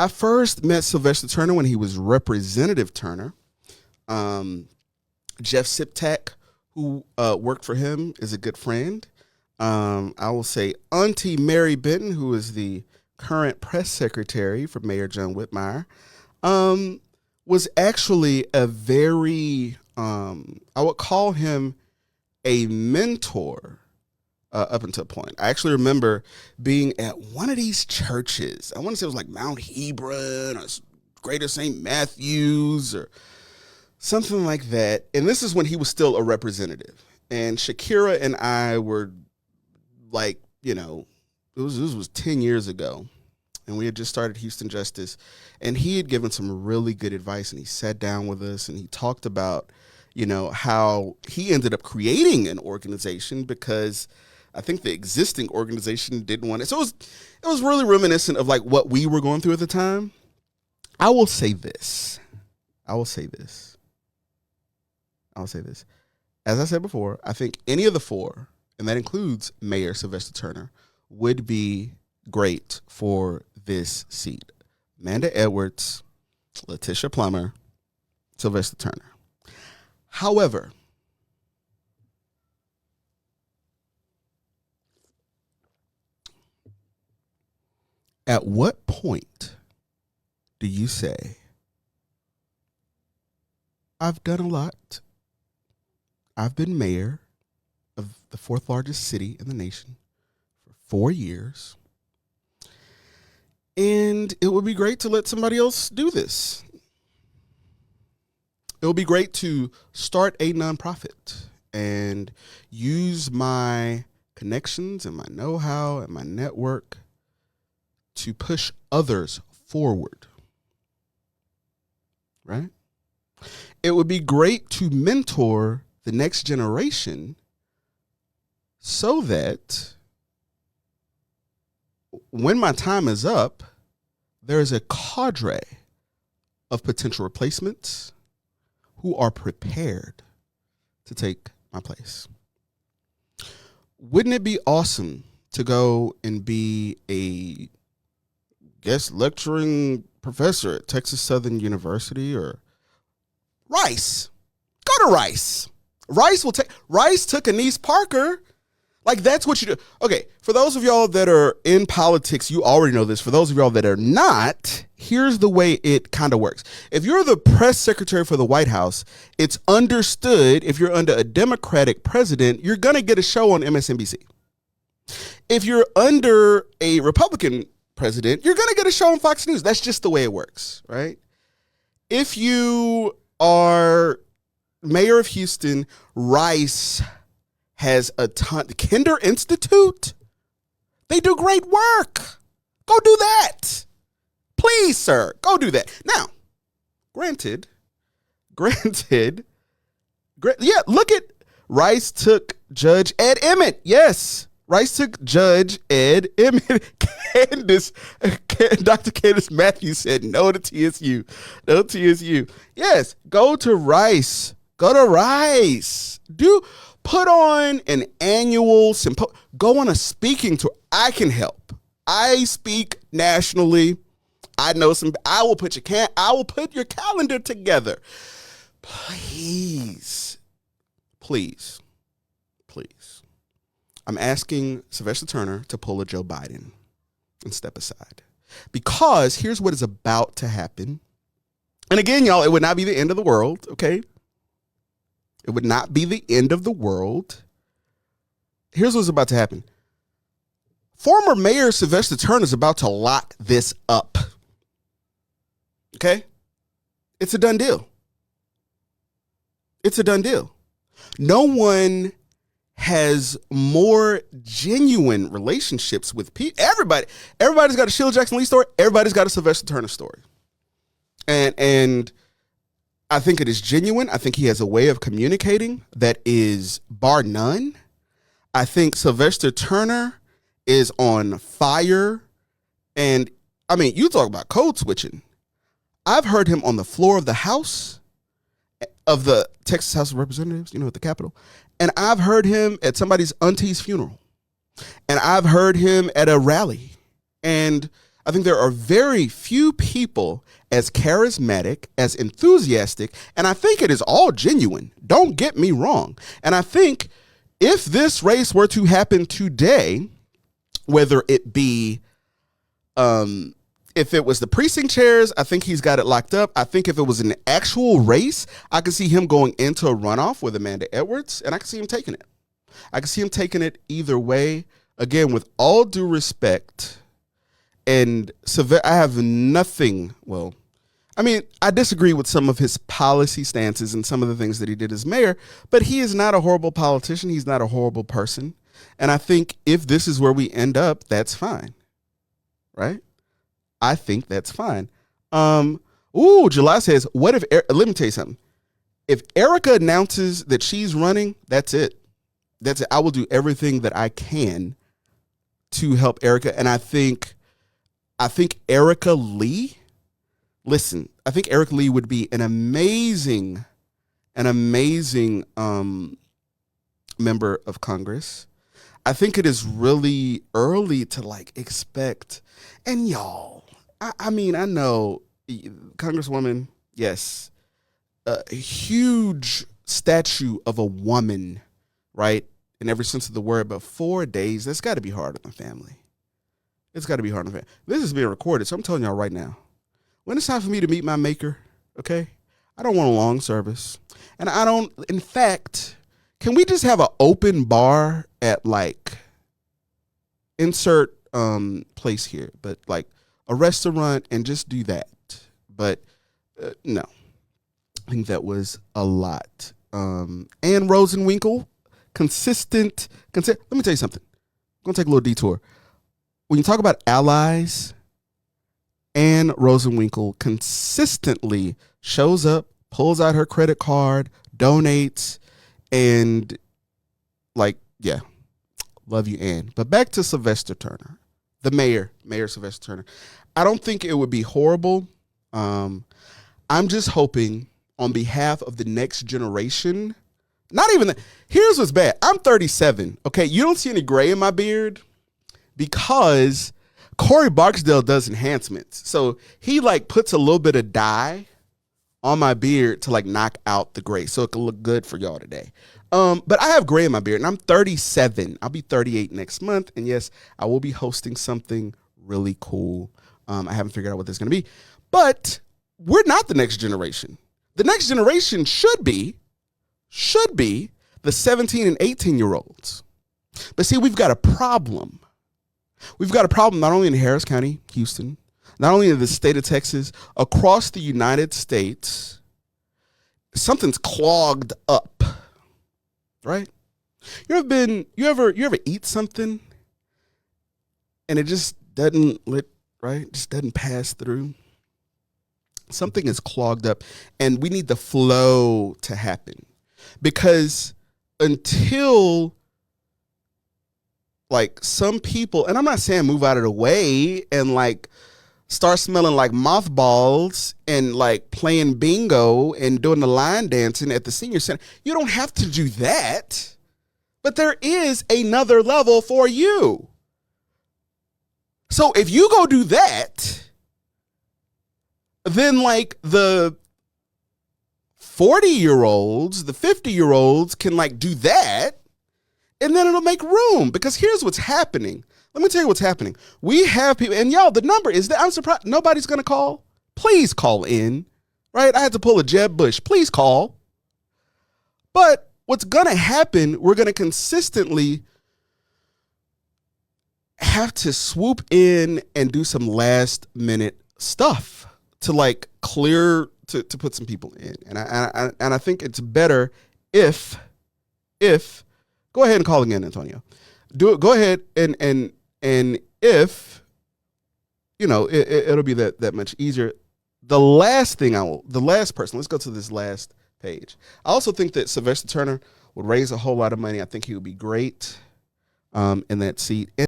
I first met Sylvester Turner when he was Representative Turner. Jeff Siptak, who worked for him, is a good friend. I will say Auntie Mary Benton, who is the current press secretary for Mayor John Whitmire, was actually a very, I would call him a mentor up until a point. I actually remember being at one of these churches. I want to say it was like Mount Hebron or Greater St. Matthews or something like that. And this is when he was still a representative. And Shakira and I were like, this was 10 years ago. And we had just started Houston Justice. And he had given some really good advice. And he sat down with us and he talked about, how he ended up creating an organization because I think the existing organization didn't want it. So it was really reminiscent of like what we were going through at the time. I will say this. As I said before, I think any of the four, and that includes Mayor Sylvester Turner, would be great for this seat. Amanda Edwards, Letitia Plummer, Sylvester Turner. However, at what point do you say, I've done a lot. I've been mayor of the fourth largest city in the nation for 4 years. And it would be great to let somebody else do this. It would be great to start a nonprofit and use my connections and my know-how and my network to push others forward. Right? It would be great to mentor the next generation so that when my time is up, there is a cadre of potential replacements who are prepared to take my place. Wouldn't it be awesome to go and be a guest lecturing professor at Texas Southern University or Rice? Go to Rice. Rice took Anise Parker. Like, that's what you do. Okay, for those of y'all that are in politics, you already know this. For those of y'all that are not, here's the way it kind of works. If you're the press secretary for the White House, it's understood if you're under a Democratic president, you're going to get a show on MSNBC. If you're under a Republican president, you're going to get a show on Fox News. That's just the way it works, right? If you are mayor of Houston, Rice has a ton. The Kinder Institute, they do great work. Go do that. Please, sir, go do that. Now, granted, look at Rice took Judge Ed Emmett. Yes, Rice took Judge Ed Emmett. Dr. Candace Matthews said no to TSU. No TSU. Yes, go to Rice. Go to Rice. Put on an annual symposium. Go on a speaking tour. I can help. I speak nationally. I know some. I will put your calendar together. Please. I'm asking Sylvester Turner to pull a Joe Biden and step aside. Because here's what is about to happen. And again, y'all, it would not be the end of the world, okay? It would not be the end of the world. Here's what's about to happen. Former Mayor Sylvester Turner is about to lock this up. Okay? It's a done deal. No one has more genuine relationships with people. Everybody's got a Sheila Jackson Lee story. Everybody's got a Sylvester Turner story. And I think it is genuine. I think he has a way of communicating that is bar none. I think Sylvester Turner is on fire. And I mean, you talk about code switching. I've heard him on the floor of the House, of the Texas House of Representatives, at the Capitol. And I've heard him at somebody's auntie's funeral. And I've heard him at a rally. And I think there are very few people as charismatic, as enthusiastic, and I think it is all genuine. Don't get me wrong. And I think if this race were to happen today, whether it be, if it was the precinct chairs, I think he's got it locked up. I think if it was an actual race, I could see him going into a runoff with Amanda Edwards, and I could see him taking it. I could see him taking it either way. Again, with all due respect, and I have nothing, well, I mean, I disagree with some of his policy stances and some of the things that he did as mayor, but he is not a horrible politician. He's not a horrible person. And I think if this is where we end up, that's fine. Right? I think that's fine. July says, what if, let me tell you something. If Erica announces that she's running, that's it. That's it. I will do everything that I can to help Erica. And I think Erica Lee, listen, I think Erica Lee would be an amazing member of Congress. I think it is really early to like expect, and y'all, I mean, I know Congresswoman, yes, a huge statue of a woman, right? In every sense of the word, but 4 days, that's got to be hard on the family. It's got to be hard on the family. This is being recorded, so I'm telling y'all right now, when it's time for me to meet my maker, okay, I don't want a long service. And I don't, in fact, can we just have an open bar at like, insert place here, but like a restaurant and just do that. But no, I think that was a lot. Ann Rosenwinkel, consistent. Let me tell you something. I'm going to take a little detour. When you talk about allies, Ann Rosenwinkel consistently shows up, pulls out her credit card, donates, and like, yeah, love you, Ann. But back to Sylvester Turner, the Mayor Sylvester Turner. I don't think it would be horrible. I'm just hoping on behalf of the next generation, not even, here's what's bad. I'm 37, okay? You don't see any gray in my beard because Corey Barksdale does enhancements. So he like puts a little bit of dye on my beard to like knock out the gray so it can look good for y'all today. But I have gray in my beard and I'm 37. I'll be 38 next month. And yes, I will be hosting something really cool. I haven't figured out what this is going to be, but we're not the next generation. The next generation should be the 17 and 18-year-olds. But see, we've got a problem. We've got a problem not only in Harris County, Houston, not only in the state of Texas, across the United States. Something's clogged up, right? You ever eat something and it just doesn't just doesn't pass through? Something is clogged up and we need the flow to happen, because until like some people, and I'm not saying move out of the way and like start smelling like mothballs and like playing bingo and doing the line dancing at the senior center. You don't have to do that, but there is another level for you. So if you go do that, then like the 40-year-olds, the 50-year-olds can like do that, and then it'll make room. Because here's what's happening. Let me tell you what's happening. We have people, and y'all, the number is that I'm surprised nobody's going to call. Please call in, right? I had to pull a Jeb Bush. Please call. But what's going to happen, we're going to consistently have to swoop in and do some last minute stuff to like clear, to put some people in. And I think it's better if go ahead and call again, Antonio. Do it. Go ahead and if, you know, it'll be that much easier. The last person, let's go to this last page. I also think that Sylvester Turner would raise a whole lot of money. I think he would be great in that seat.